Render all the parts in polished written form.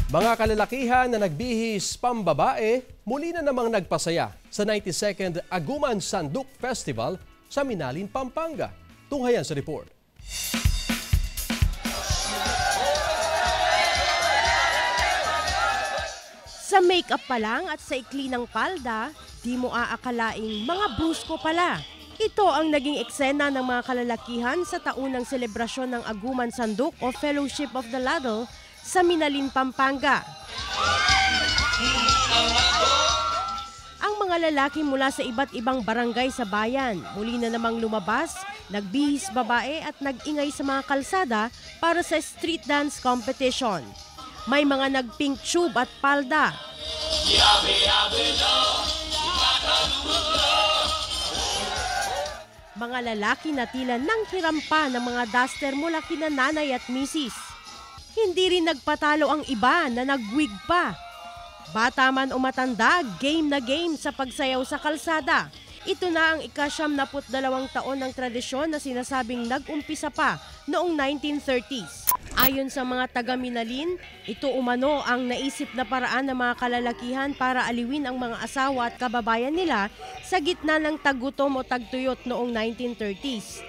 Mga kalalakihan na nagbihis pambabae, muli na namang nagpasaya sa 92nd Aguman Sanduk Festival sa Minalin, Pampanga. Tunghayan sa report. Sa make-up pa lang at sa ikli ng palda, di mo aakalaing mga brusko pala. Ito ang naging eksena ng mga kalalakihan sa taunang selebrasyon ng Aguman Sanduk o Fellowship of the Ladle sa Minalin, Pampanga. Ang mga lalaki mula sa iba't ibang barangay sa bayan muli na namang lumabas, nagbihis babae at nag-ingay sa mga kalsada para sa street dance competition. May mga nag-pink tube at palda. Mga lalaki na tila nang hirampa ng mga duster mula kina nanay at misis. Hindi rin nagpatalo ang iba na nag-wig pa. Bata man o matanda, game na game sa pagsayaw sa kalsada. Ito na ang ika-72 taon ng tradisyon na sinasabing nag-umpisa pa noong 1930s. Ayon sa mga taga-Minalin, ito umano ang naisip na paraan ng mga kalalakihan para aliwin ang mga asawa at kababayan nila sa gitna ng taggutom o tagtuyot noong 1930s.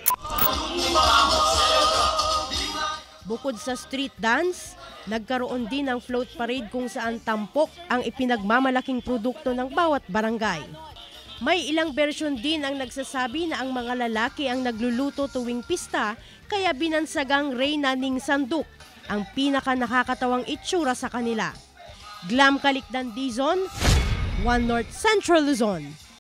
Bukod sa street dance, nagkaroon din ng float parade kung saan tampok ang ipinagmamalaking produkto ng bawat barangay. May ilang bersyon din ang nagsasabi na ang mga lalaki ang nagluluto tuwing pista, kaya binansagang Reyna ning Sanduk, ang pinaka nakakatawang itsura sa kanila. Glam Kalikdan Dizon, One North Central Luzon.